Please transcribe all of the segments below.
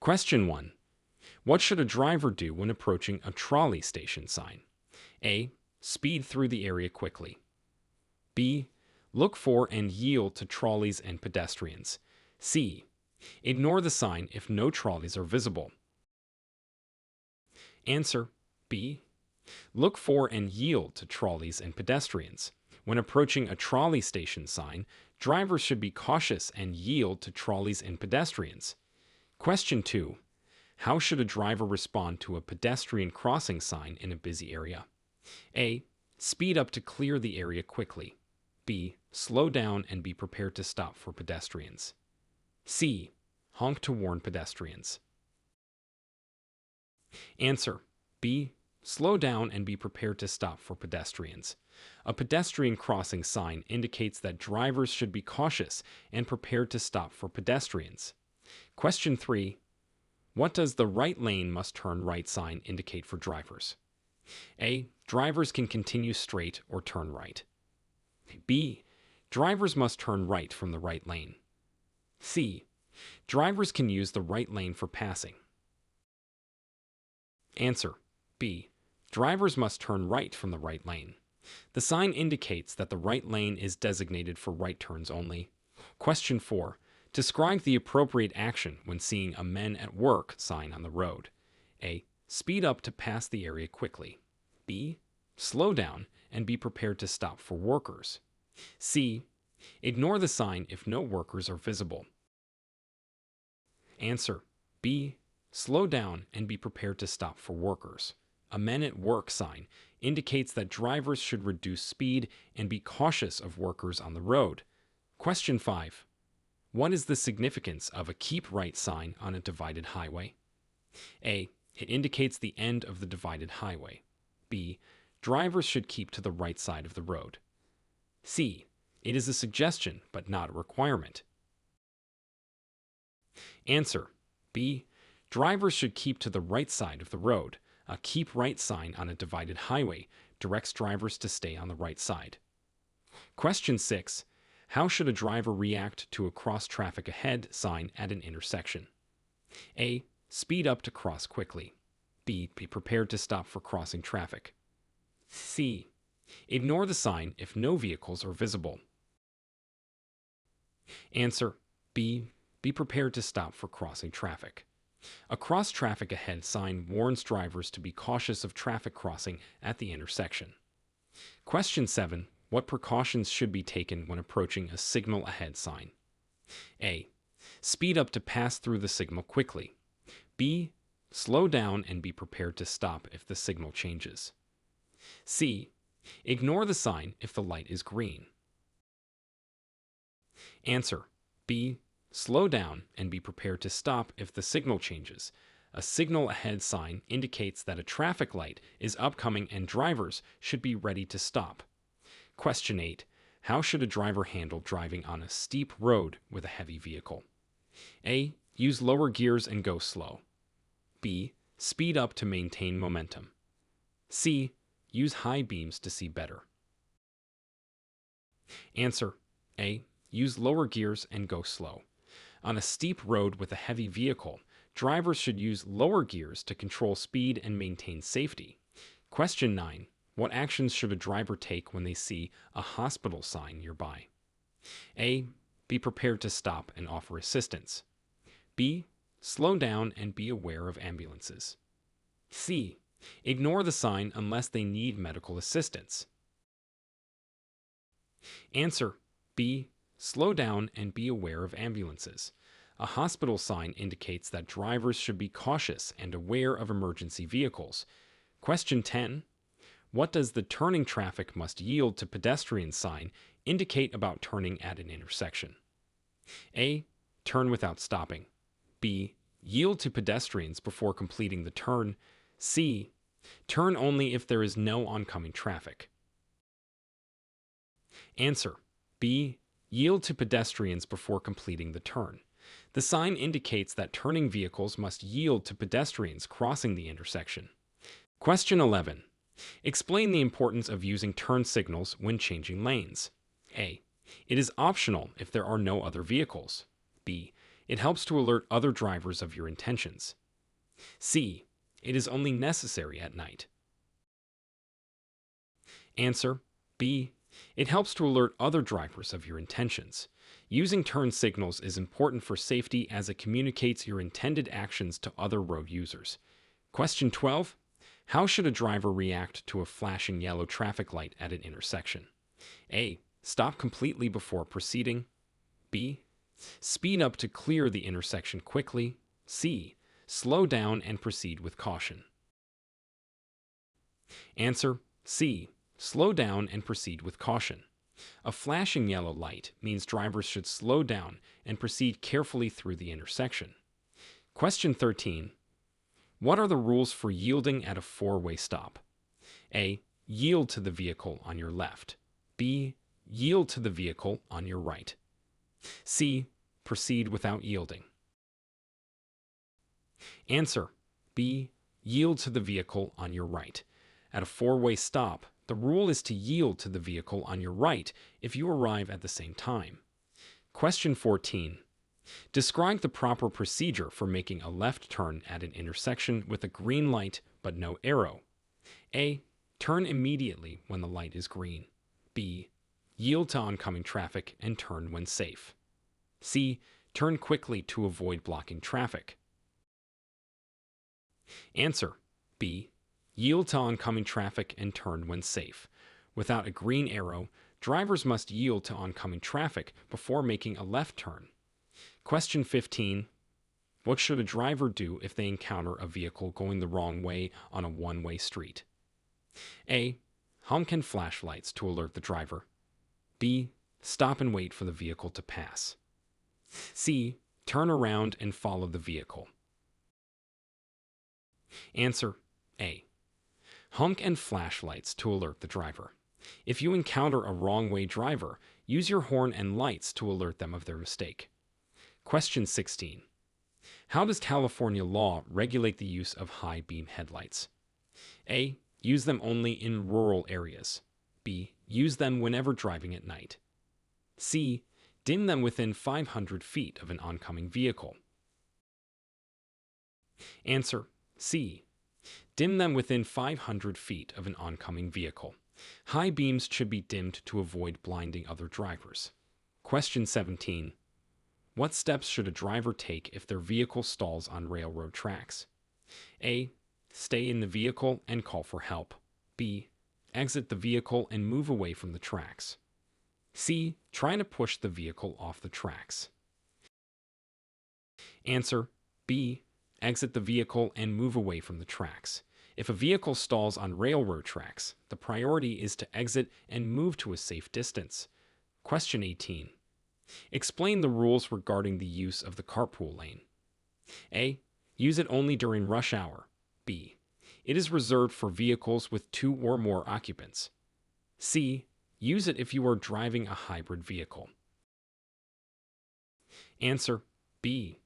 Question 1. What should a driver do when approaching a trolley station sign? A. Speed through the area quickly. B. Look for and yield to trolleys and pedestrians. C. Ignore the sign if no trolleys are visible. Answer: B. Look for and yield to trolleys and pedestrians. When approaching a trolley station sign, drivers should be cautious and yield to trolleys and pedestrians. Question 2. How should a driver respond to a pedestrian crossing sign in a busy area? A. Speed up to clear the area quickly. B. Slow down and be prepared to stop for pedestrians. C. Honk to warn pedestrians. Answer: B. Slow down and be prepared to stop for pedestrians. A pedestrian crossing sign indicates that drivers should be cautious and prepared to stop for pedestrians. Question 3. What does the right lane must turn right sign indicate for drivers? A. Drivers can continue straight or turn right. B. Drivers must turn right from the right lane. C. Drivers can use the right lane for passing. Answer: B. Drivers must turn right from the right lane. The sign indicates that the right lane is designated for right turns only. Question 4. Describe the appropriate action when seeing a "Men at Work" sign on the road. A. Speed up to pass the area quickly. B. Slow down and be prepared to stop for workers. C. Ignore the sign if no workers are visible. Answer: B. Slow down and be prepared to stop for workers. A "Men at Work" sign indicates that drivers should reduce speed and be cautious of workers on the road. Question 5. What is the significance of a "Keep Right" sign on a divided highway? A. It indicates the end of the divided highway. B. Drivers should keep to the right side of the road. C. It is a suggestion but not a requirement. Answer: B. Drivers should keep to the right side of the road. A "Keep Right" sign on a divided highway directs drivers to stay on the right side. Question 6. How should a driver react to a "Cross Traffic Ahead" sign at an intersection? A. Speed up to cross quickly. B. Be prepared to stop for crossing traffic. C. Ignore the sign if no vehicles are visible. Answer: B. Be prepared to stop for crossing traffic. A "Cross Traffic Ahead" sign warns drivers to be cautious of traffic crossing at the intersection. Question 7. What precautions should be taken when approaching a "Signal Ahead" sign? A. Speed up to pass through the signal quickly. B. Slow down and be prepared to stop if the signal changes. C. Ignore the sign if the light is green. Answer: B. Slow down and be prepared to stop if the signal changes. A "Signal Ahead" sign indicates that a traffic light is upcoming and drivers should be ready to stop. Question 8. How should a driver handle driving on a steep road with a heavy vehicle? A. Use lower gears and go slow. B. Speed up to maintain momentum. C. Use high beams to see better. Answer: A. Use lower gears and go slow. On a steep road with a heavy vehicle, drivers should use lower gears to control speed and maintain safety. Question 9. What actions should a driver take when they see a hospital sign nearby? A. Be prepared to stop and offer assistance. B. Slow down and be aware of ambulances. C. Ignore the sign unless they need medical assistance. Answer: B. Slow down and be aware of ambulances. A hospital sign indicates that drivers should be cautious and aware of emergency vehicles. Question 10. What does the "Turning Traffic Must Yield to Pedestrians" sign indicate about turning at an intersection? A. Turn without stopping. B. Yield to pedestrians before completing the turn. C. Turn only if there is no oncoming traffic. Answer: B. Yield to pedestrians before completing the turn. The sign indicates that turning vehicles must yield to pedestrians crossing the intersection. Question 11. Explain the importance of using turn signals when changing lanes. A. It is optional if there are no other vehicles. B. It helps to alert other drivers of your intentions. C. It is only necessary at night. Answer B. It helps to alert other drivers of your intentions. Using turn signals is important for safety as it communicates your intended actions to other road users. Question 12. How should a driver react to a flashing yellow traffic light at an intersection? A. Stop completely before proceeding. B. Speed up to clear the intersection quickly. C. Slow down and proceed with caution. Answer C. Slow down and proceed with caution. A flashing yellow light means drivers should slow down and proceed carefully through the intersection. Question 13. What are the rules for yielding at a four-way stop? A. Yield to the vehicle on your left. B. Yield to the vehicle on your right. C. Proceed without yielding. Answer B. Yield to the vehicle on your right. At a four-way stop, the rule is to yield to the vehicle on your right if you arrive at the same time. Question 14. Describe the proper procedure for making a left turn at an intersection with a green light but no arrow. A. Turn immediately when the light is green. B. Yield to oncoming traffic and turn when safe. C. Turn quickly to avoid blocking traffic. Answer B. Yield to oncoming traffic and turn when safe. Without a green arrow, drivers must yield to oncoming traffic before making a left turn. Question 15. What should a driver do if they encounter a vehicle going the wrong way on a one-way street? A. Honk and flash lights to alert the driver. B. Stop and wait for the vehicle to pass. C. Turn around and follow the vehicle. Answer A. Honk and flash lights to alert the driver. If you encounter a wrong-way driver, use your horn and lights to alert them of their mistake. Question 16. How does California law regulate the use of high beam headlights? A. Use them only in rural areas. B. Use them whenever driving at night. C. Dim them within 500 feet of an oncoming vehicle. Answer C. Dim them within 500 feet of an oncoming vehicle. High beams should be dimmed to avoid blinding other drivers. Question 17. What steps should a driver take if their vehicle stalls on railroad tracks? A. Stay in the vehicle and call for help. B. Exit the vehicle and move away from the tracks. C. Try to push the vehicle off the tracks. Answer B. Exit the vehicle and move away from the tracks. If a vehicle stalls on railroad tracks, the priority is to exit and move to a safe distance. Question 18. Explain the rules regarding the use of the carpool lane. A. Use it only during rush hour. B. It is reserved for vehicles with 2 or more occupants. C. Use it if you are driving a hybrid vehicle. Answer B.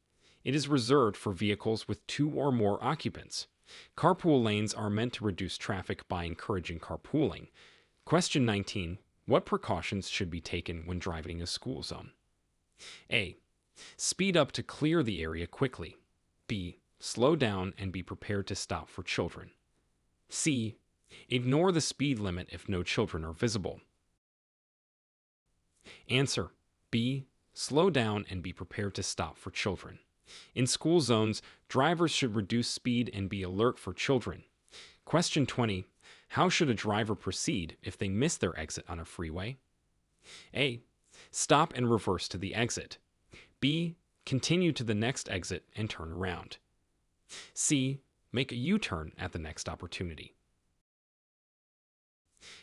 It is reserved for vehicles with 2 or more occupants. Carpool lanes are meant to reduce traffic by encouraging carpooling. Question 19. What precautions should be taken when driving a school zone? A. Speed up to clear the area quickly. B. Slow down and be prepared to stop for children. C. Ignore the speed limit if no children are visible. Answer B. Slow down and be prepared to stop for children. In school zones, drivers should reduce speed and be alert for children. Question 20. How should a driver proceed if they miss their exit on a freeway? A. Stop and reverse to the exit. B. Continue to the next exit and turn around. C. Make a U-turn at the next opportunity.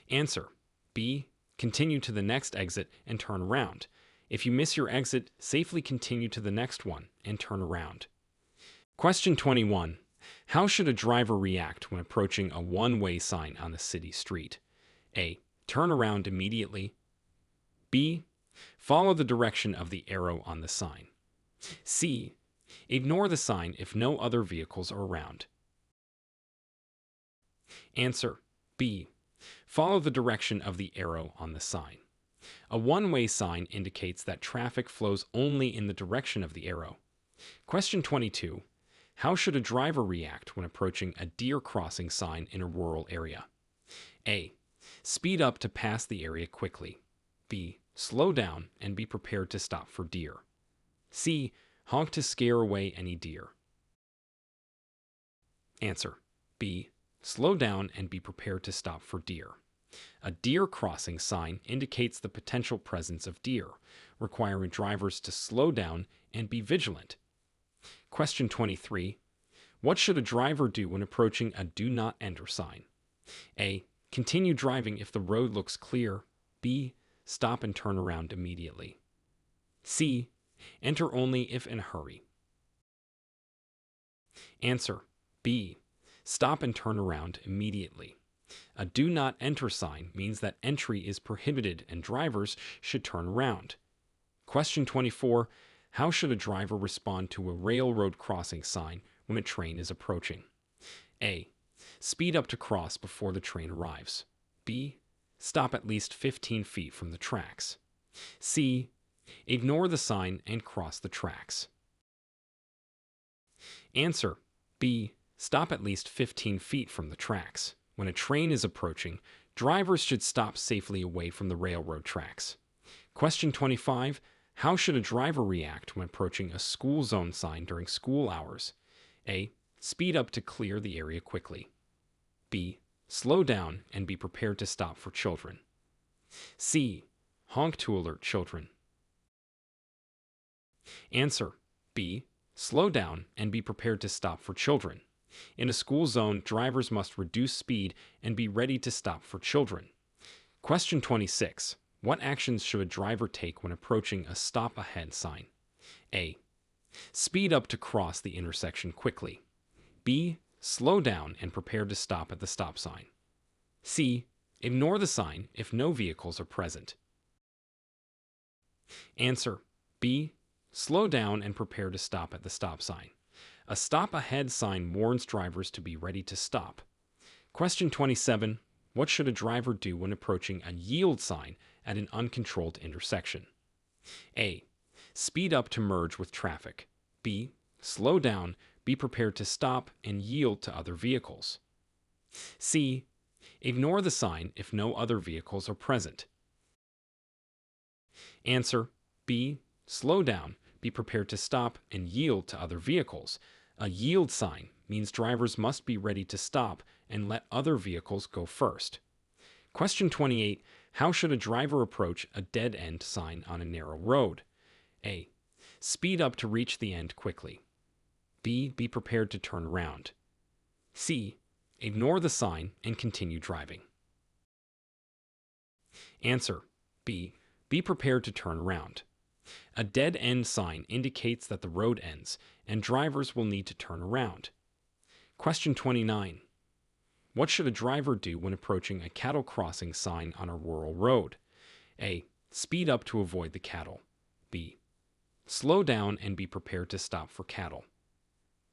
Answer B. Continue to the next exit and turn around. If you miss your exit, safely continue to the next one and turn around. Question 21. How should a driver react when approaching a one-way sign on a city street? A. Turn around immediately. B. Follow the direction of the arrow on the sign. C. Ignore the sign if no other vehicles are around. Answer B. Follow the direction of the arrow on the sign. A one-way sign indicates that traffic flows only in the direction of the arrow. Question 22. How should a driver react when approaching a deer crossing sign in a rural area? A. Speed up to pass the area quickly. B. Slow down and be prepared to stop for deer. C. Honk to scare away any deer. Answer. B. Slow down and be prepared to stop for deer. A deer crossing sign indicates the potential presence of deer, requiring drivers to slow down and be vigilant. Question 23. What should a driver do when approaching a do not enter sign? A. Continue driving if the road looks clear. B. Stop and turn around immediately. C. Enter only if in a hurry. Answer. B. Stop and turn around immediately. A do not enter sign means that entry is prohibited and drivers should turn around. Question 24. How should a driver respond to a railroad crossing sign when a train is approaching? A. Speed up to cross before the train arrives. B. Stop at least 15 feet from the tracks. C. Ignore the sign and cross the tracks. Answer. B. Stop at least 15 feet from the tracks. When a train is approaching, drivers should stop safely away from the railroad tracks. Question 25. How should a driver react when approaching a school zone sign during school hours? A. Speed up to clear the area quickly. B. Slow down and be prepared to stop for children. C. Honk to alert children. Answer. B. Slow down and be prepared to stop for children. In a school zone, drivers must reduce speed and be ready to stop for children. Question 26. What actions should a driver take when approaching a stop ahead sign? A. Speed up to cross the intersection quickly. B. Slow down and prepare to stop at the stop sign. C. Ignore the sign if no vehicles are present. Answer. B. Slow down and prepare to stop at the stop sign. A stop ahead sign warns drivers to be ready to stop. Question 27. What should a driver do when approaching a yield sign at an uncontrolled intersection? A. Speed up to merge with traffic. B. Slow down, be prepared to stop and yield to other vehicles. C. Ignore the sign if no other vehicles are present. Answer. B. Slow down, be prepared to stop and yield to other vehicles. A yield sign means drivers must be ready to stop and let other vehicles go first. Question 28. How should a driver approach a dead-end sign on a narrow road? A. Speed up to reach the end quickly. B. Be prepared to turn around. C. Ignore the sign and continue driving. Answer. B. Be prepared to turn around. A dead-end sign indicates that the road ends, and drivers will need to turn around. Question 29. What should a driver do when approaching a cattle crossing sign on a rural road? A. Speed up to avoid the cattle. B. Slow down and be prepared to stop for cattle.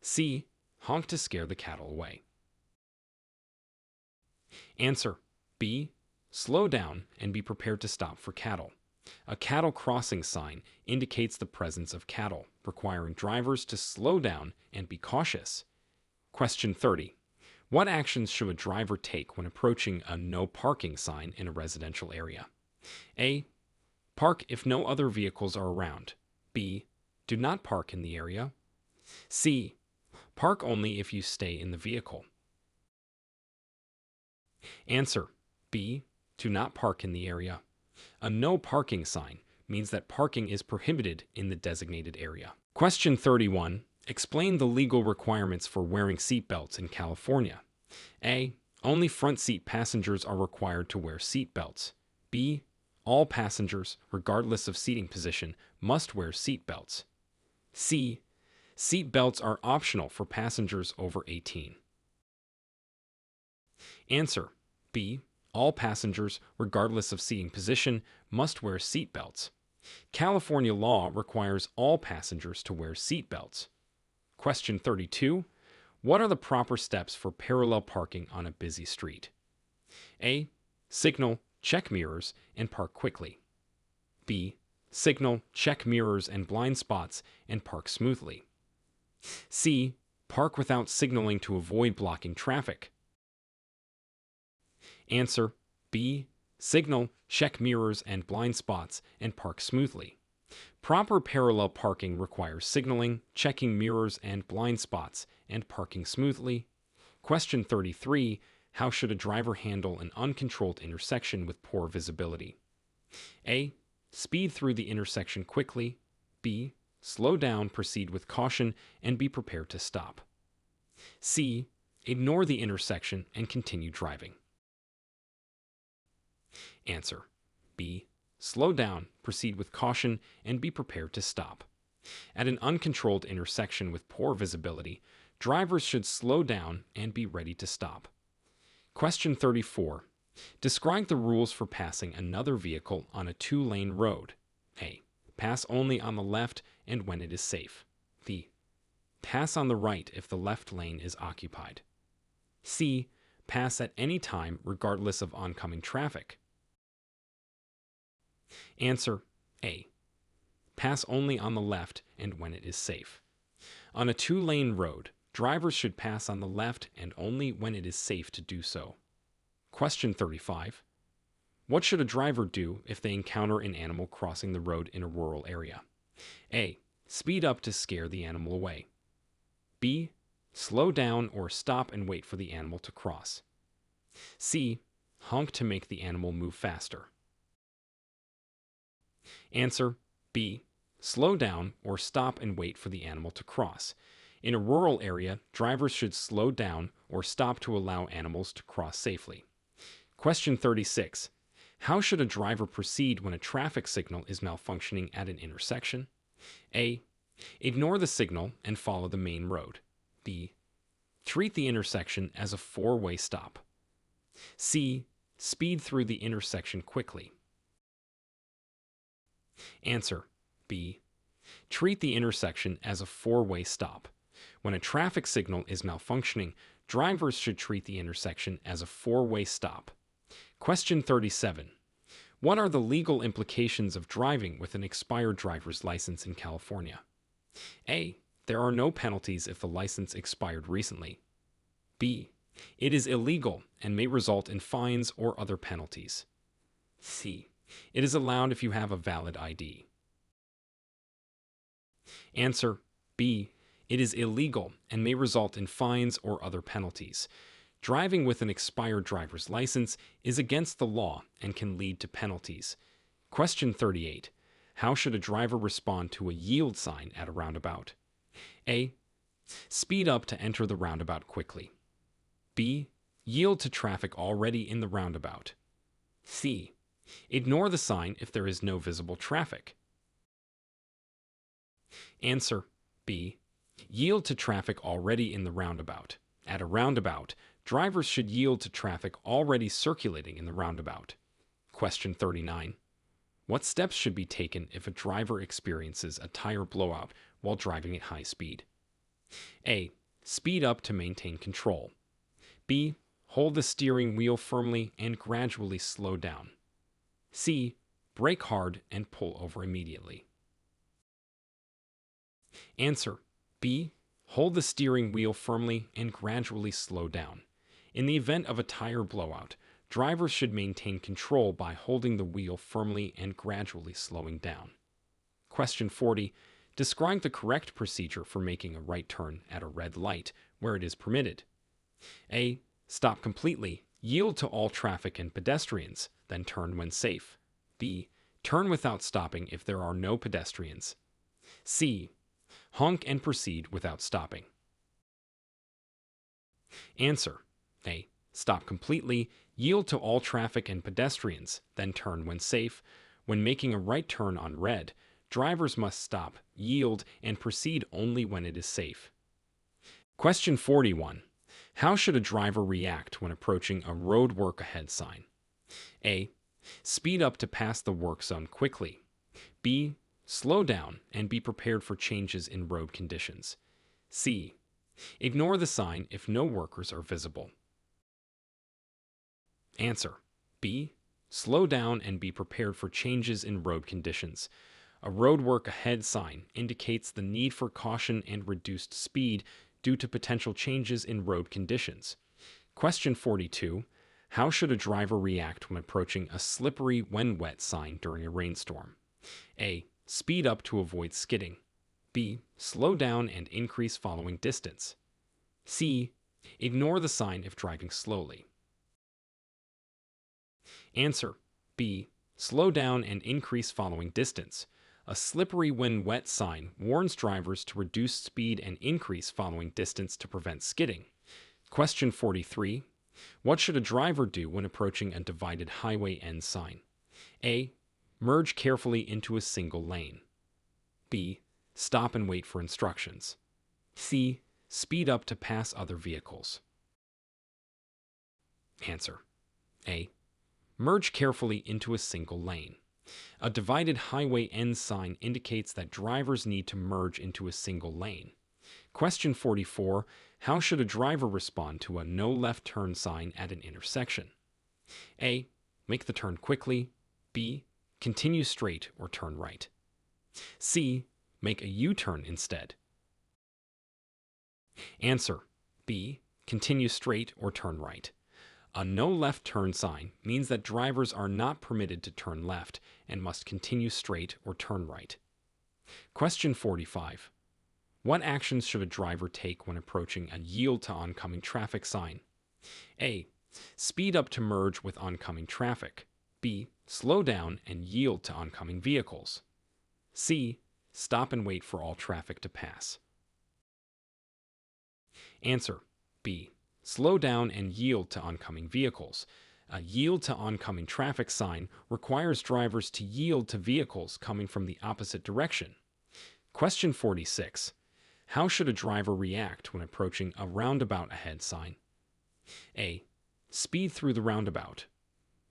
C. Honk to scare the cattle away. Answer. B. Slow down and be prepared to stop for cattle. A cattle crossing sign indicates the presence of cattle, requiring drivers to slow down and be cautious. Question 30. What actions should a driver take when approaching a no parking sign in a residential area? A. Park if no other vehicles are around. B. Do not park in the area. C. Park only if you stay in the vehicle. Answer. B. Do not park in the area. A no parking sign means that parking is prohibited in the designated area. Question 31. Explain the legal requirements for wearing seat belts in California. A. Only front seat passengers are required to wear seat belts. B. All passengers, regardless of seating position, must wear seat belts. C. Seat belts are optional for passengers over 18. Answer. B. All passengers, regardless of seating position, must wear seat belts. California law requires all passengers to wear seat belts. Question 32. What are the proper steps for parallel parking on a busy street? A. Signal, check mirrors, and park quickly. B. Signal, check mirrors and blind spots, and park smoothly. C. Park without signaling to avoid blocking traffic. Answer B. Signal, check mirrors and blind spots, and park smoothly. Proper parallel parking requires signaling, checking mirrors and blind spots, and parking smoothly. Question 33. How should a driver handle an uncontrolled intersection with poor visibility? A. Speed through the intersection quickly. B. Slow down, proceed with caution, and be prepared to stop. C. Ignore the intersection and continue driving. Answer B. Slow down, proceed with caution, and be prepared to stop. At an uncontrolled intersection with poor visibility, drivers should slow down and be ready to stop. Question 34. Describe the rules for passing another vehicle on a two-lane road. A. Pass only on the left and when it is safe. B. Pass on the right if the left lane is occupied. C. Pass at any time regardless of oncoming traffic. Answer A. Pass only on the left and when it is safe. On a two-lane road, drivers should pass on the left and only when it is safe to do so. Question 35. What should a driver do if they encounter an animal crossing the road in a rural area? A. Speed up to scare the animal away. B. Slow down or stop and wait for the animal to cross. C. Honk to make the animal move faster. Answer B. Slow down or stop and wait for the animal to cross. In a rural area, drivers should slow down or stop to allow animals to cross safely. Question 36. How should a driver proceed when a traffic signal is malfunctioning at an intersection? A. Ignore the signal and follow the main road. B. Treat the intersection as a four-way stop. C. Speed through the intersection quickly. Answer B. Treat the intersection as a four-way stop. When a traffic signal is malfunctioning, drivers should treat the intersection as a four-way stop. Question 37. What are the legal implications of driving with an expired driver's license in California? A. There are no penalties if the license expired recently. B. It is illegal and may result in fines or other penalties. C. It is allowed if you have a valid ID. Answer B. It is illegal and may result in fines or other penalties. Driving with an expired driver's license is against the law and can lead to penalties. Question 38. How should a driver respond to a yield sign at a roundabout? A. Speed up to enter the roundabout quickly. B. Yield to traffic already in the roundabout. C. Ignore the sign if there is no visible traffic. Answer B. Yield to traffic already in the roundabout. At a roundabout, drivers should yield to traffic already circulating in the roundabout. Question 39. What steps should be taken if a driver experiences a tire blowout while driving at high speed? A. Speed up to maintain control. B. Hold the steering wheel firmly and gradually slow down. C. Brake hard and pull over immediately. Answer B. Hold the steering wheel firmly and gradually slow down. In the event of a tire blowout, drivers should maintain control by holding the wheel firmly and gradually slowing down. Question 40. Describe the correct procedure for making a right turn at a red light where it is permitted. A. Stop completely. Yield to all traffic and pedestrians, then turn when safe. B. Turn without stopping if there are no pedestrians. C. Honk and proceed without stopping. Answer A. Stop completely. Yield to all traffic and pedestrians, then turn when safe. When making a right turn on red, drivers must stop, yield, and proceed only when it is safe. Question 41. How should a driver react when approaching a road work ahead sign? A. Speed up to pass the work zone quickly. B. Slow down and be prepared for changes in road conditions. C. Ignore the sign if no workers are visible. Answer B. Slow down and be prepared for changes in road conditions. A road work ahead sign indicates the need for caution and reduced speed due to potential changes in road conditions. Question 42. How should a driver react when approaching a slippery when wet sign during a rainstorm? A. Speed up to avoid skidding. B. Slow down and increase following distance. C. Ignore the sign if driving slowly. Answer. B. Slow down and increase following distance. A slippery when wet sign warns drivers to reduce speed and increase following distance to prevent skidding. Question 43. What should a driver do when approaching a divided highway end sign? A. Merge carefully into a single lane. B. Stop and wait for instructions. C. Speed up to pass other vehicles. Answer. A. Merge carefully into a single lane. A divided highway end sign indicates that drivers need to merge into a single lane. Question 44. How should a driver respond to a no left turn sign at an intersection? A. Make the turn quickly. B. Continue straight or turn right. C. Make a U-turn instead. Answer. B. Continue straight or turn right. A no left turn sign means that drivers are not permitted to turn left and must continue straight or turn right. Question 45. What actions should a driver take when approaching a yield to oncoming traffic sign? A. Speed up to merge with oncoming traffic. B. Slow down and yield to oncoming vehicles. C. Stop and wait for all traffic to pass. Answer. B. Slow down and yield to oncoming vehicles. A yield to oncoming traffic sign requires drivers to yield to vehicles coming from the opposite direction. Question 46. How should a driver react when approaching a roundabout ahead sign? A. Speed through the roundabout.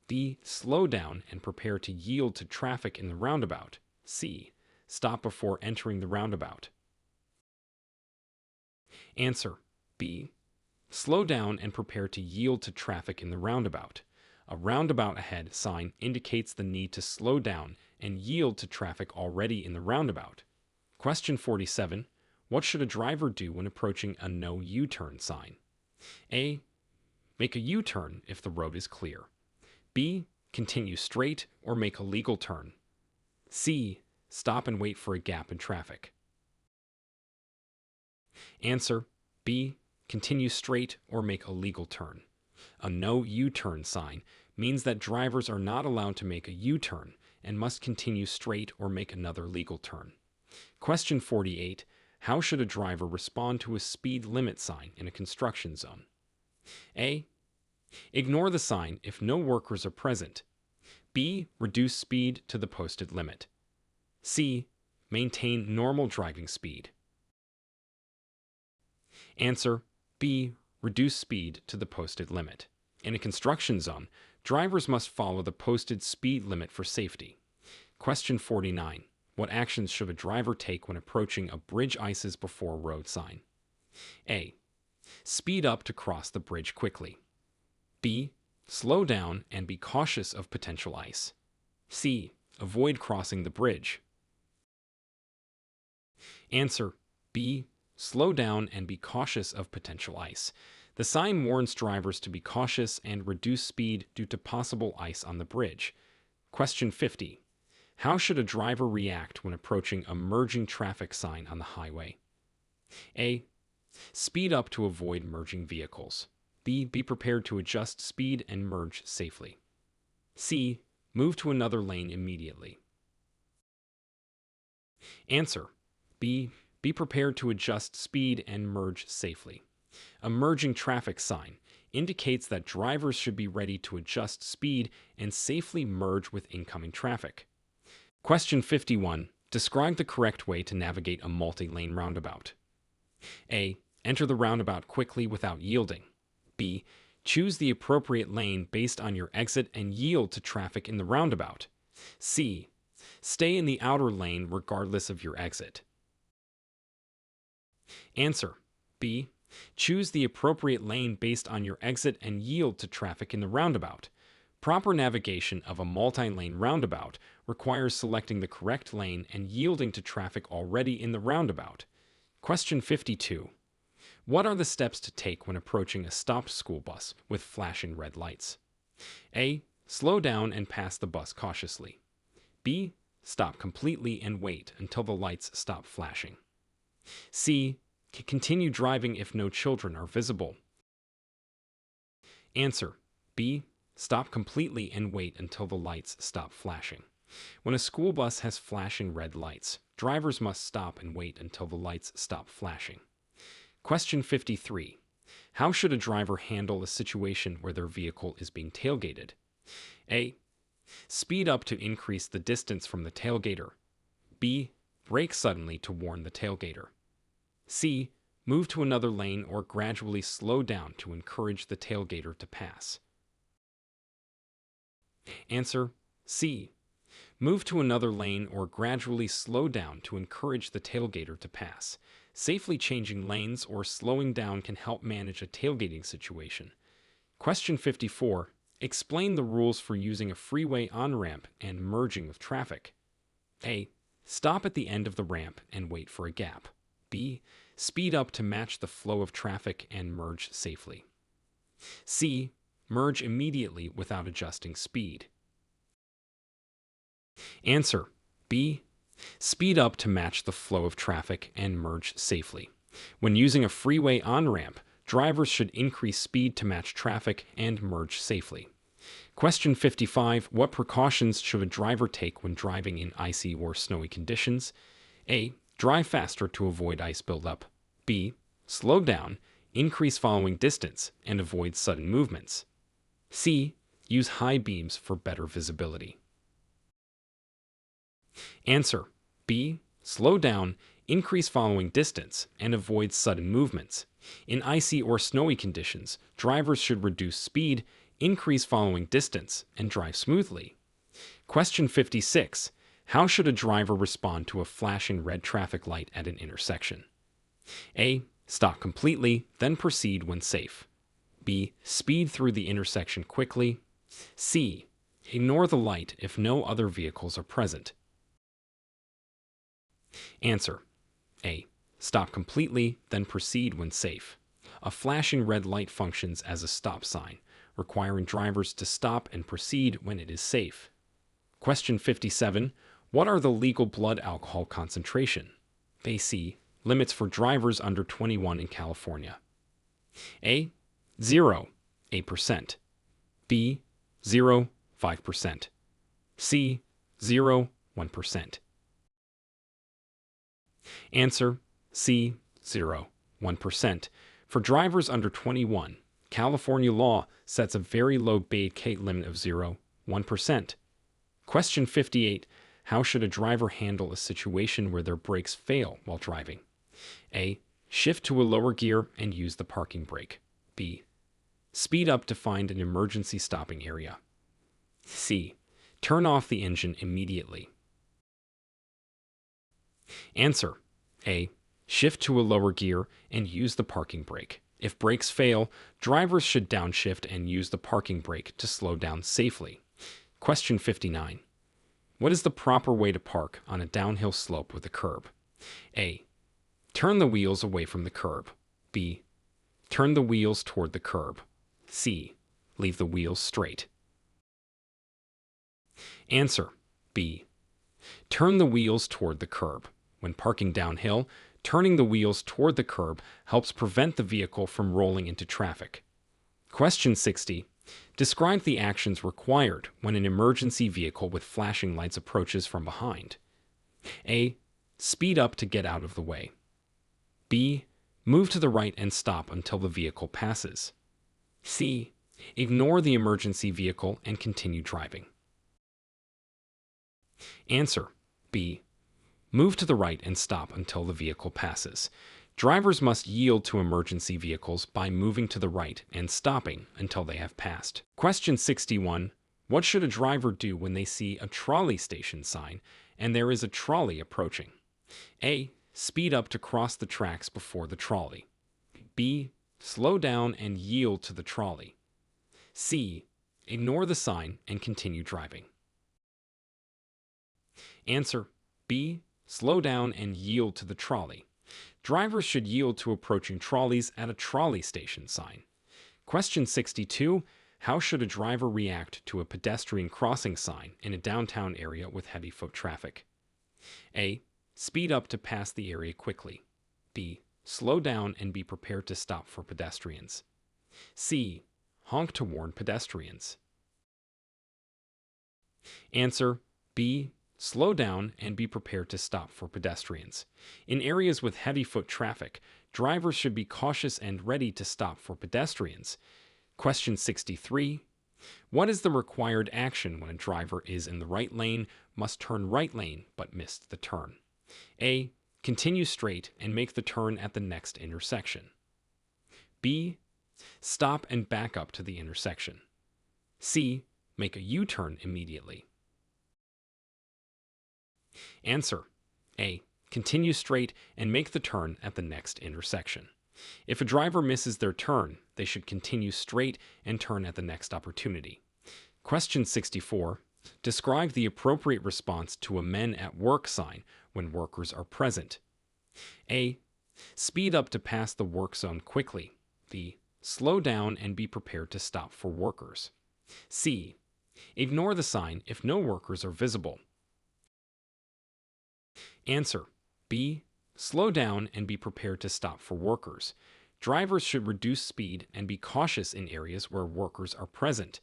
B. Slow down and prepare to yield to traffic in the roundabout. C. Stop before entering the roundabout. Answer. B. Slow down and prepare to yield to traffic in the roundabout. A roundabout ahead sign indicates the need to slow down and yield to traffic already in the roundabout. Question 47. What should a driver do when approaching a no U-turn sign? A. Make a U-turn if the road is clear. B. Continue straight or make a legal turn. C. Stop and wait for a gap in traffic. Answer. B. Continue straight or make a legal turn. A no U-turn sign means that drivers are not allowed to make a U-turn and must continue straight or make another legal turn. Question 48. How should a driver respond to a speed limit sign in a construction zone? A. Ignore the sign if no workers are present. B. Reduce speed to the posted limit. C. Maintain normal driving speed. Answer. B. Reduce speed to the posted limit. In a construction zone, drivers must follow the posted speed limit for safety. Question 49. What actions should a driver take when approaching a bridge ices before road sign? A. Speed up to cross the bridge quickly. B. Slow down and be cautious of potential ice. C. Avoid crossing the bridge. Answer. B. Slow down and be cautious of potential ice. The sign warns drivers to be cautious and reduce speed due to possible ice on the bridge. Question 50. How should a driver react when approaching a merging traffic sign on the highway? A. Speed up to avoid merging vehicles. B. Be prepared to adjust speed and merge safely. C. Move to another lane immediately. Answer. B. Be prepared to adjust speed and merge safely. A merging traffic sign indicates that drivers should be ready to adjust speed and safely merge with incoming traffic. Question 51. Describe the correct way to navigate a multi-lane roundabout. A. Enter the roundabout quickly without yielding. B. Choose the appropriate lane based on your exit and yield to traffic in the roundabout. C. Stay in the outer lane regardless of your exit. Answer. B. Choose the appropriate lane based on your exit and yield to traffic in the roundabout. Proper navigation of a multi-lane roundabout requires selecting the correct lane and yielding to traffic already in the roundabout. Question 52. What are the steps to take when approaching a stopped school bus with flashing red lights? A. Slow down and pass the bus cautiously. B. Stop completely and wait until the lights stop flashing. C. Continue driving if no children are visible. Answer. B. Stop completely and wait until the lights stop flashing. When a school bus has flashing red lights, drivers must stop and wait until the lights stop flashing. Question 53. How should a driver handle a situation where their vehicle is being tailgated? A. Speed up to increase the distance from the tailgater. B. Brake suddenly to warn the tailgater. C. Move to another lane or gradually slow down to encourage the tailgater to pass. Answer. C. Move to another lane or gradually slow down to encourage the tailgater to pass. Safely changing lanes or slowing down can help manage a tailgating situation. Question 54. Explain the rules for using a freeway on-ramp and merging with traffic. A. Stop at the end of the ramp and wait for a gap. B. Speed up to match the flow of traffic and merge safely. C. Merge immediately without adjusting speed. Answer. B. Speed up to match the flow of traffic and merge safely. When using a freeway on-ramp, drivers should increase speed to match traffic and merge safely. Question 55. What precautions should a driver take when driving in icy or snowy conditions? A. Drive faster to avoid ice buildup. B. Slow down, increase following distance, and avoid sudden movements. C. Use high beams for better visibility. Answer. B. Slow down, increase following distance, and avoid sudden movements. In icy or snowy conditions, drivers should reduce speed, increase following distance, and drive smoothly. Question 56. How should a driver respond to a flashing red traffic light at an intersection? A. Stop completely, then proceed when safe. B. Speed through the intersection quickly. C. Ignore the light if no other vehicles are present. Answer. A. Stop completely, then proceed when safe. A flashing red light functions as a stop sign, requiring drivers to stop and proceed when it is safe. Question 57. What are the legal blood alcohol concentration? AC. Limits for drivers under 21 in California. A. 0, 8%. B. 0, 5%. C. 0, 1%. Answer. C. 0, 1%. For drivers under 21, California law sets a very low base limit of 0, 1%. Question 58. How should a driver handle a situation where their brakes fail while driving? A. Shift to a lower gear and use the parking brake. B. Speed up to find an emergency stopping area. C. Turn off the engine immediately. Answer. A. Shift to a lower gear and use the parking brake. If brakes fail, drivers should downshift and use the parking brake to slow down safely. Question 59. What is the proper way to park on a downhill slope with a curb? A. Turn the wheels away from the curb. B. Turn the wheels toward the curb. C. Leave the wheels straight. Answer. B. Turn the wheels toward the curb. When parking downhill, turning the wheels toward the curb helps prevent the vehicle from rolling into traffic. Question 60. Describe the actions required when an emergency vehicle with flashing lights approaches from behind. A. Speed up to get out of the way. B. Move to the right and stop until the vehicle passes. C. Ignore the emergency vehicle and continue driving. Answer. B. Move to the right and stop until the vehicle passes. Drivers must yield to emergency vehicles by moving to the right and stopping until they have passed. Question 61. What should a driver do when they see a trolley station sign and there is a trolley approaching? A. Speed up to cross the tracks before the trolley. B. Slow down and yield to the trolley. C. Ignore the sign and continue driving. Answer B. Slow down and yield to the trolley. Drivers should yield to approaching trolleys at a trolley station sign. Question 62. How should a driver react to a pedestrian crossing sign in a downtown area with heavy foot traffic? A. Speed up to pass the area quickly. B. Slow down and be prepared to stop for pedestrians. C. Honk to warn pedestrians. Answer B. Slow down and be prepared to stop for pedestrians. In areas with heavy foot traffic, drivers should be cautious and ready to stop for pedestrians. Question 63. What is the required action when a driver is in the right lane, must turn right lane, but missed the turn? A. Continue straight and make the turn at the next intersection. B. Stop and back up to the intersection. C. Make a U-turn immediately. Answer A. Continue straight and make the turn at the next intersection. If a driver misses their turn, they should continue straight and turn at the next opportunity. Question 64. Describe the appropriate response to a men at work sign when workers are present. A. Speed up to pass the work zone quickly. B. Slow down and be prepared to stop for workers. C. Ignore the sign if no workers are visible. Answer B. Slow down and be prepared to stop for workers. Drivers should reduce speed and be cautious in areas where workers are present.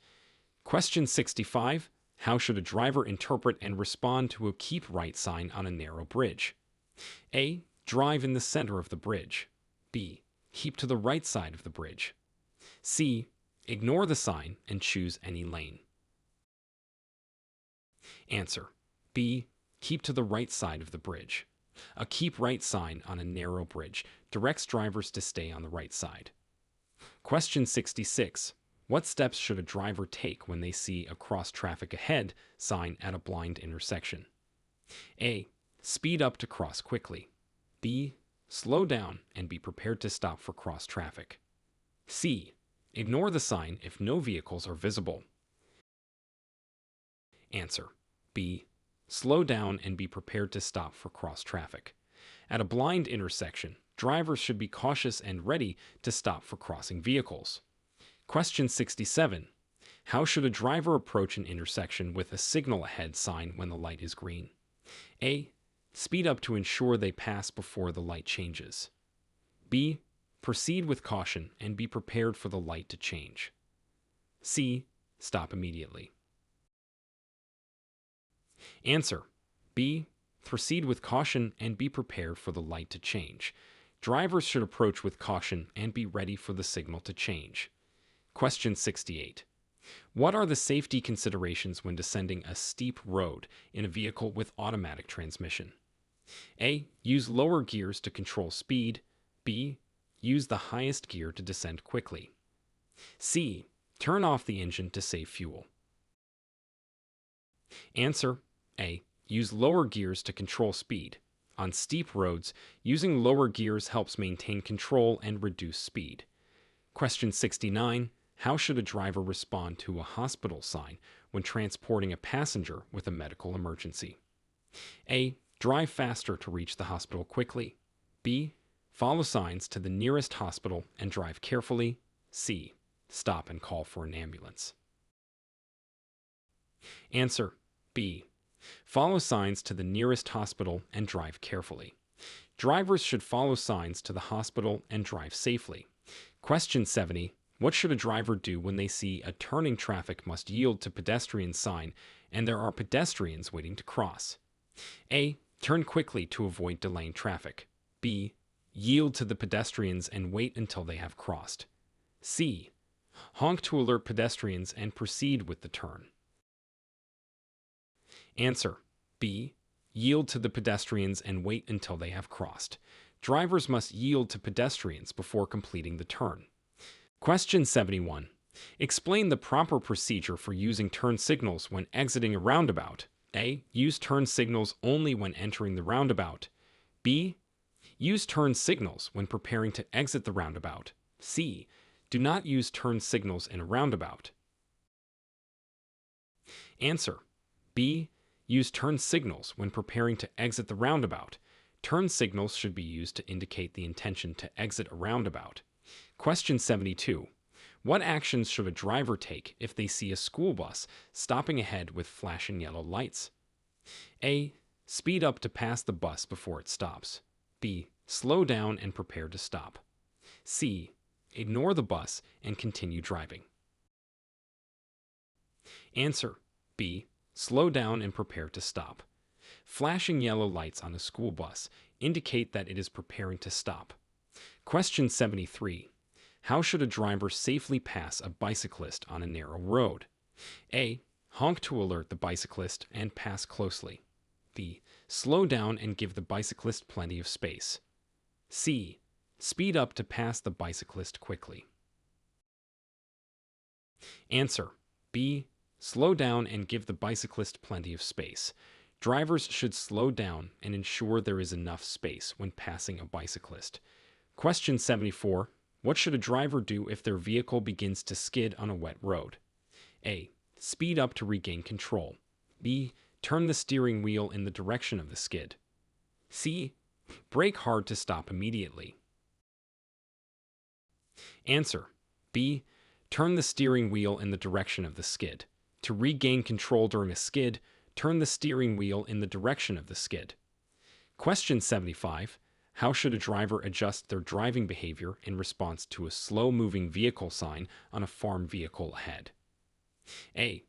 Question 65. How should a driver interpret and respond to a keep right sign on a narrow bridge? A. Drive in the center of the bridge. B. Keep to the right side of the bridge. C. Ignore the sign and choose any lane. Answer B. Keep to the right side of the bridge. A keep right sign on a narrow bridge directs drivers to stay on the right side. Question 66. What steps should a driver take when they see a cross traffic ahead sign at a blind intersection? A. Speed up to cross quickly. B. Slow down and be prepared to stop for cross traffic. C. Ignore the sign if no vehicles are visible. Answer B. Slow down and be prepared to stop for cross traffic. At a blind intersection, drivers should be cautious and ready to stop for crossing vehicles. Question 67. How should a driver approach an intersection with a signal ahead sign when the light is green? A. Speed up to ensure they pass before the light changes. B. Proceed with caution and be prepared for the light to change. C. Stop immediately. Answer B. Proceed with caution and be prepared for the light to change. Drivers should approach with caution and be ready for the signal to change. Question 68. What are the safety considerations when descending a steep road in a vehicle with automatic transmission? A. Use lower gears to control speed. B. Use the highest gear to descend quickly. C. Turn off the engine to save fuel. Answer A. Use lower gears to control speed. On steep roads, using lower gears helps maintain control and reduce speed. Question 69. How should a driver respond to a hospital sign when transporting a passenger with a medical emergency? A. Drive faster to reach the hospital quickly. B. Follow signs to the nearest hospital and drive carefully. C. Stop and call for an ambulance. Answer B. Follow signs to the nearest hospital and drive carefully. Drivers should follow signs to the hospital and drive safely. Question 70. What should a driver do when they see a turning traffic must yield to pedestrian sign and there are pedestrians waiting to cross? A. Turn quickly to avoid delaying traffic. B. Yield to the pedestrians and wait until they have crossed. C. Honk to alert pedestrians and proceed with the turn. Answer B. Yield to the pedestrians and wait until they have crossed. Drivers must yield to pedestrians before completing the turn. Question 71. Explain the proper procedure for using turn signals when exiting a roundabout. A. Use turn signals only when entering the roundabout. B. Use turn signals when preparing to exit the roundabout. C. Do not use turn signals in a roundabout. Answer: B. Use turn signals when preparing to exit the roundabout. Turn signals should be used to indicate the intention to exit a roundabout. Question 72. What actions should a driver take if they see a school bus stopping ahead with flashing yellow lights? A. Speed up to pass the bus before it stops. B. Slow down and prepare to stop. C. Ignore the bus and continue driving. Answer: B. Slow down and prepare to stop. Flashing yellow lights on a school bus indicate that it is preparing to stop. Question 73. How should a driver safely pass a bicyclist on a narrow road? A. Honk to alert the bicyclist and pass closely. B. Slow down and give the bicyclist plenty of space. C. Speed up to pass the bicyclist quickly. Answer: B. Slow down and give the bicyclist plenty of space. Drivers should slow down and ensure there is enough space when passing a bicyclist. Question 74. What should a driver do if their vehicle begins to skid on a wet road? A. Speed up to regain control. B. Turn the steering wheel in the direction of the skid. C. Brake hard to stop immediately. Answer: B. Turn the steering wheel in the direction of the skid. To regain control during a skid, turn the steering wheel in the direction of the skid. Question 75. How should a driver adjust their driving behavior in response to a slow-moving vehicle sign on a farm vehicle ahead? A.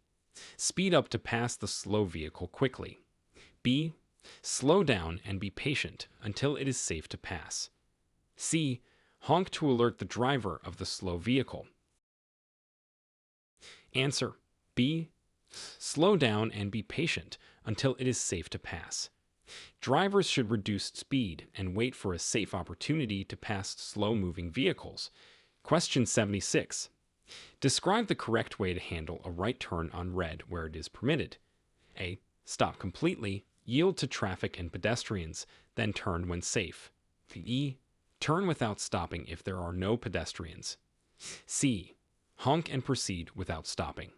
Speed up to pass the slow vehicle quickly. B. Slow down and be patient until it is safe to pass. C. Honk to alert the driver of the slow vehicle. Answer: B. Slow down and be patient until it is safe to pass. Drivers should reduce speed and wait for a safe opportunity to pass slow-moving vehicles. Question 76. Describe the correct way to handle a right turn on red where it is permitted. A. Stop completely, yield to traffic and pedestrians, then turn when safe. B. Turn without stopping if there are no pedestrians. C. Honk and proceed without stopping.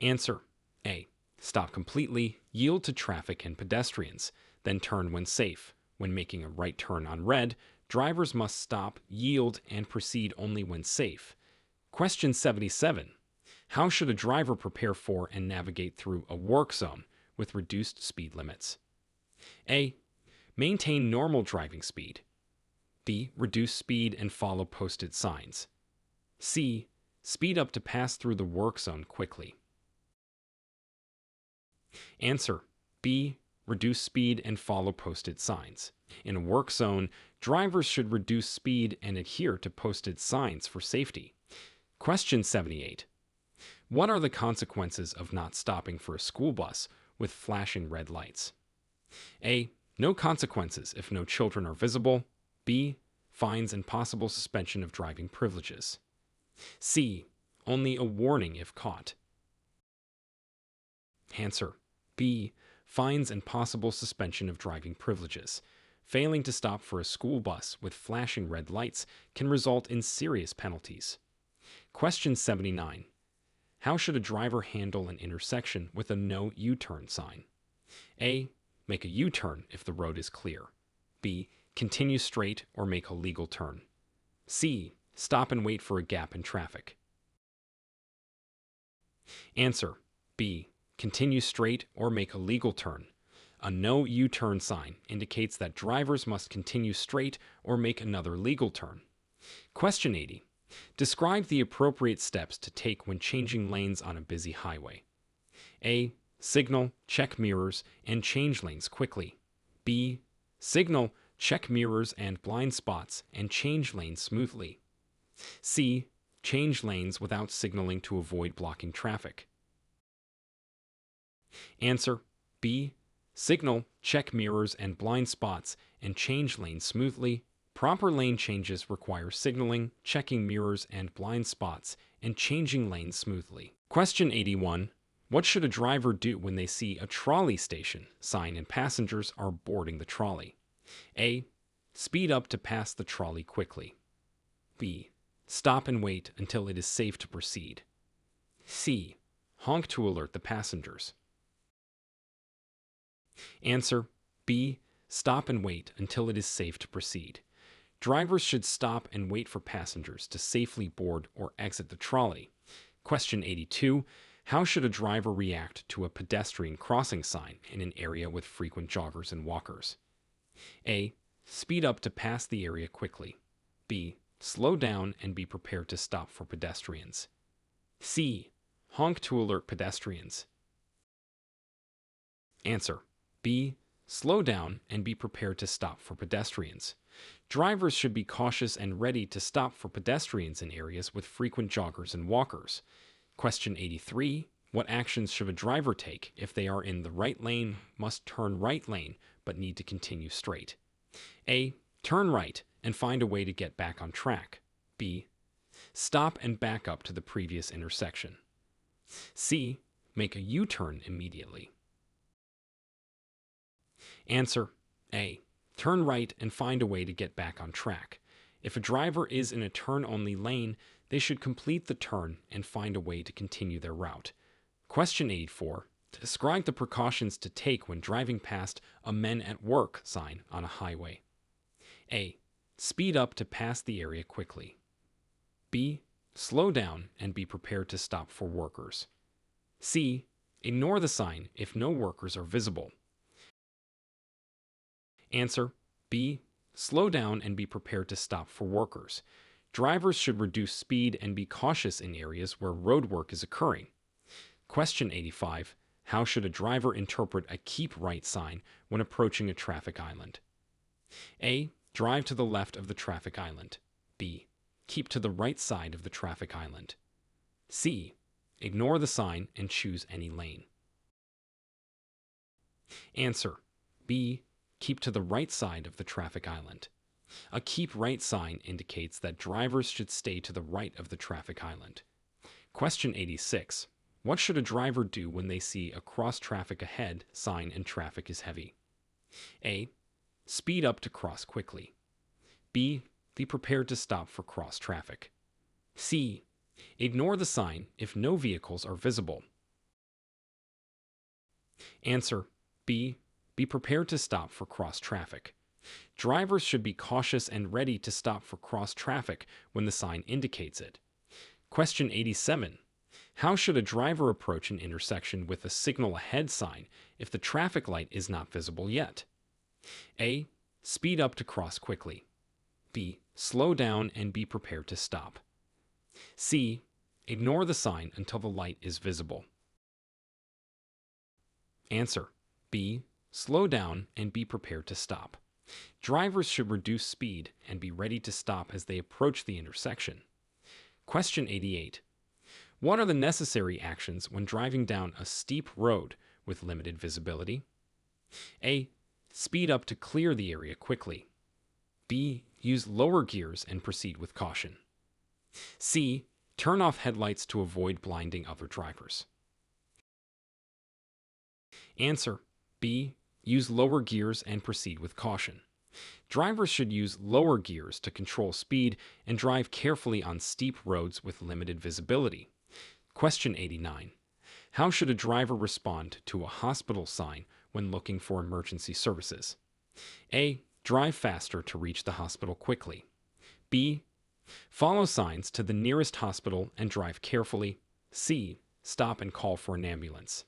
Answer: A. Stop completely, yield to traffic and pedestrians, then turn when safe. When making a right turn on red, drivers must stop, yield, and proceed only when safe. Question 77. How should a driver prepare for and navigate through a work zone with reduced speed limits? A. Maintain normal driving speed. B. Reduce speed and follow posted signs. C. Speed up to pass through the work zone quickly. Answer: B. Reduce speed and follow posted signs. In a work zone, drivers should reduce speed and adhere to posted signs for safety. Question 78. What are the consequences of not stopping for a school bus with flashing red lights? A. No consequences if no children are visible. B. Fines and possible suspension of driving privileges. C. Only a warning if caught. Answer: B. Fines and possible suspension of driving privileges. Failing to stop for a school bus with flashing red lights can result in serious penalties. Question 79. How should a driver handle an intersection with a no U-turn sign? A. Make a U-turn if the road is clear. B. Continue straight or make a legal turn. C. Stop and wait for a gap in traffic. Answer: B. Continue straight or make a legal turn. A no U-turn sign indicates that drivers must continue straight or make another legal turn. Question 80. Describe the appropriate steps to take when changing lanes on a busy highway. A. Signal, check mirrors, and change lanes quickly. B. Signal, check mirrors and blind spots, and change lanes smoothly. C. Change lanes without signaling to avoid blocking traffic. Answer: B. Signal, check mirrors and blind spots, and change lanes smoothly. Proper lane changes require signaling, checking mirrors and blind spots, and changing lanes smoothly. Question 81. What should a driver do when they see a trolley station sign and passengers are boarding the trolley? A. Speed up to pass the trolley quickly. B. Stop and wait until it is safe to proceed. C. Honk to alert the passengers. Answer B. Stop and wait until it is safe to proceed. Drivers should stop and wait for passengers to safely board or exit the trolley. Question 82. How should a driver react to a pedestrian crossing sign in an area with frequent joggers and walkers? A. Speed up to pass the area quickly. B. Slow down and be prepared to stop for pedestrians. C. Honk to alert pedestrians. Answer B. Slow down and be prepared to stop for pedestrians. Drivers should be cautious and ready to stop for pedestrians in areas with frequent joggers and walkers. Question 83. What actions should a driver take if they are in the right lane, must turn right lane, but need to continue straight? A. Turn right and find a way to get back on track. B. Stop and back up to the previous intersection. C. Make a U-turn immediately. Answer A. Turn right and find a way to get back on track. If a driver is in a turn-only lane, they should complete the turn and find a way to continue their route. Question 84. Describe the precautions to take when driving past a Men at Work sign on a highway. A. Speed up to pass the area quickly. B. Slow down and be prepared to stop for workers. C. Ignore the sign if no workers are visible. Answer B. Slow down and be prepared to stop for workers. Drivers should reduce speed and be cautious in areas where road work is occurring. Question 85. How should a driver interpret a keep right sign when approaching a traffic island? A. Drive to the left of the traffic island. B. Keep to the right side of the traffic island. C. Ignore the sign and choose any lane. Answer B. Keep to the right side of the traffic island. A keep right sign indicates that drivers should stay to the right of the traffic island. Question 86. What should a driver do when they see a cross traffic ahead sign and traffic is heavy? A. Speed up to cross quickly. B. Be prepared to stop for cross traffic. C. Ignore the sign if no vehicles are visible. Answer B. Be prepared to stop for cross traffic. Drivers should be cautious and ready to stop for cross traffic when the sign indicates it. Question 87. How should a driver approach an intersection with a signal ahead sign if the traffic light is not visible yet? A. Speed up to cross quickly. B. Slow down and be prepared to stop. C. Ignore the sign until the light is visible. Answer B. Slow down and be prepared to stop. Drivers should reduce speed and be ready to stop as they approach the intersection. Question 88. What are the necessary actions when driving down a steep road with limited visibility? A. Speed up to clear the area quickly. B. Use lower gears and proceed with caution. C. Turn off headlights to avoid blinding other drivers. Answer B. Use lower gears and proceed with caution. Drivers should use lower gears to control speed and drive carefully on steep roads with limited visibility. Question 89. How should a driver respond to a hospital sign when looking for emergency services? A. Drive faster to reach the hospital quickly. B. Follow signs to the nearest hospital and drive carefully. C. Stop and call for an ambulance.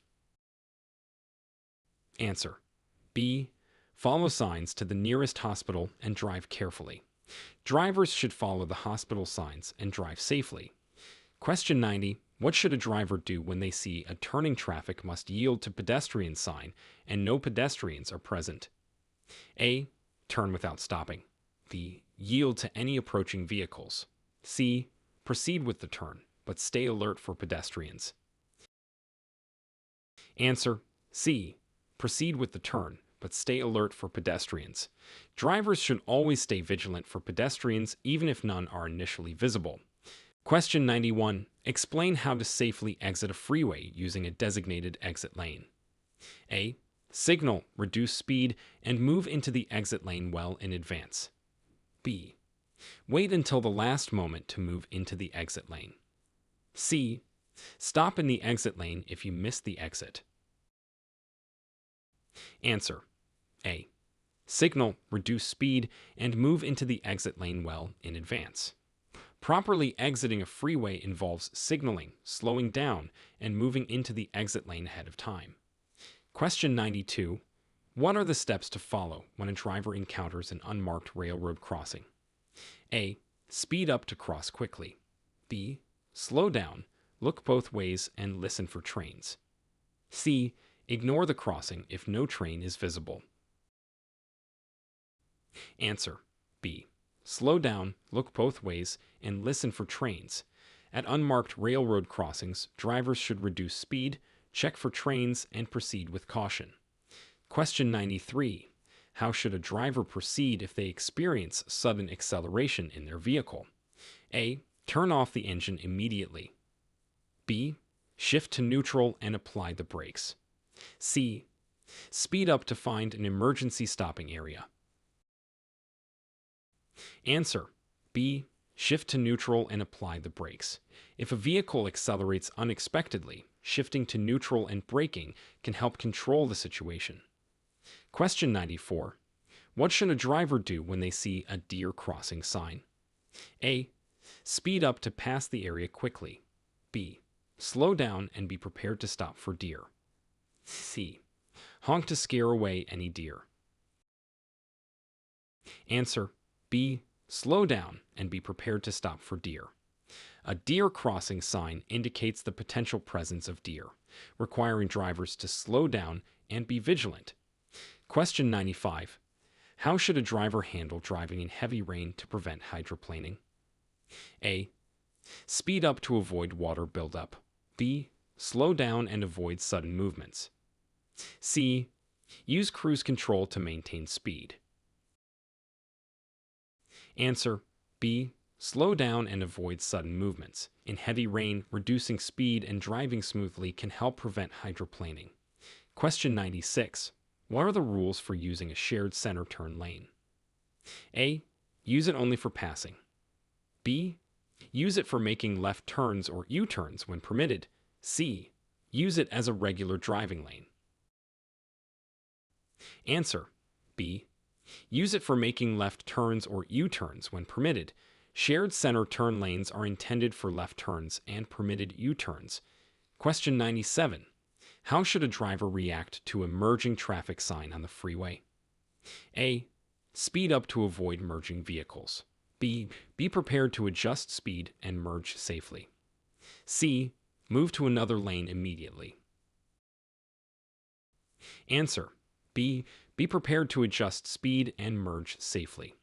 Answer B. Follow signs to the nearest hospital and drive carefully. Drivers should follow the hospital signs and drive safely. Question 90. What should a driver do when they see a turning traffic must yield to pedestrian sign and no pedestrians are present? A. Turn without stopping. B. Yield to any approaching vehicles. C. Proceed with the turn, but stay alert for pedestrians. Answer C. Proceed with the turn, but stay alert for pedestrians. Drivers should always stay vigilant for pedestrians even if none are initially visible. Question 91. Explain how to safely exit a freeway using a designated exit lane. A. Signal, reduce speed, and move into the exit lane well in advance. B. Wait until the last moment to move into the exit lane. C. Stop in the exit lane if you miss the exit. Answer: A. Signal, reduce speed, and move into the exit lane well in advance. Properly exiting a freeway involves signaling, slowing down, and moving into the exit lane ahead of time. Question 92. What are the steps to follow when a driver encounters an unmarked railroad crossing? A. Speed up to cross quickly. B. Slow down, look both ways, and listen for trains. C. Ignore the crossing if no train is visible. Answer: B. Slow down, look both ways, and listen for trains. At unmarked railroad crossings, drivers should reduce speed, check for trains, and proceed with caution. Question 93. How should a driver proceed if they experience sudden acceleration in their vehicle? A. Turn off the engine immediately. B. Shift to neutral and apply the brakes. C. Speed up to find an emergency stopping area. Answer: B. Shift to neutral and apply the brakes. If a vehicle accelerates unexpectedly, shifting to neutral and braking can help control the situation. Question 94. What should a driver do when they see a deer crossing sign? A. Speed up to pass the area quickly. B. Slow down and be prepared to stop for deer. C. Honk to scare away any deer. Answer: B. Slow down and be prepared to stop for deer. A deer crossing sign indicates the potential presence of deer, requiring drivers to slow down and be vigilant. Question 95. How should a driver handle driving in heavy rain to prevent hydroplaning? A. Speed up to avoid water buildup. B. Slow down and avoid sudden movements. C. Use cruise control to maintain speed. Answer: B. Slow down and avoid sudden movements. In heavy rain, reducing speed and driving smoothly can help prevent hydroplaning. Question 96. What are the rules for using a shared center turn lane? A. Use it only for passing. B. Use it for making left turns or U-turns when permitted. C. Use it as a regular driving lane. Answer: B. Use it for making left turns or U-turns when permitted. Shared center turn lanes are intended for left turns and permitted U-turns. Question 97. How should a driver react to a merging traffic sign on the freeway? A. Speed up to avoid merging vehicles. B. Be prepared to adjust speed and merge safely. C. Move to another lane immediately. Answer: B. Be prepared to adjust speed and merge safely.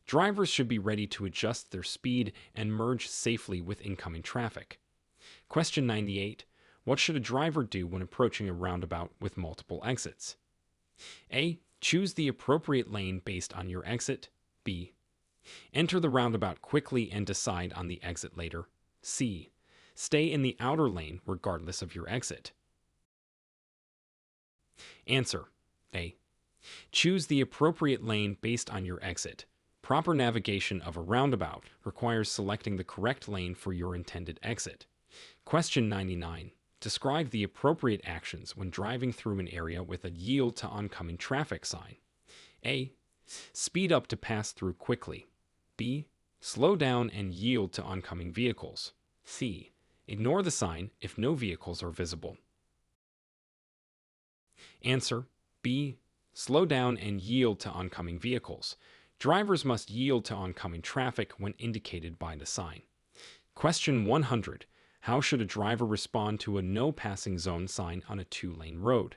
Drivers should be ready to adjust their speed and merge safely with incoming traffic. Question 98. What should a driver do when approaching a roundabout with multiple exits? A. Choose the appropriate lane based on your exit. B. Enter the roundabout quickly and decide on the exit later. C. Stay in the outer lane regardless of your exit. Answer: A. Choose the appropriate lane based on your exit. Proper navigation of a roundabout requires selecting the correct lane for your intended exit. Question 99. Describe the appropriate actions when driving through an area with a yield to oncoming traffic sign. A. Speed up to pass through quickly. B. Slow down and yield to oncoming vehicles. C. Ignore the sign if no vehicles are visible. Answer: B. Slow down and yield to oncoming vehicles. Drivers must yield to oncoming traffic when indicated by the sign. Question 100. How should a driver respond to a no passing zone sign on a 2-lane road?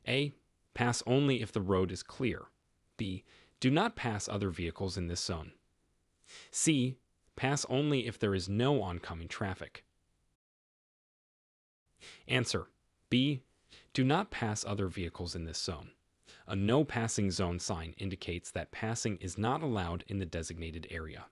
A. Pass only if the road is clear. B. Do not pass other vehicles in this zone. C. Pass only if there is no oncoming traffic. Answer: B. Do not pass other vehicles in this zone. A no passing zone sign indicates that passing is not allowed in the designated area.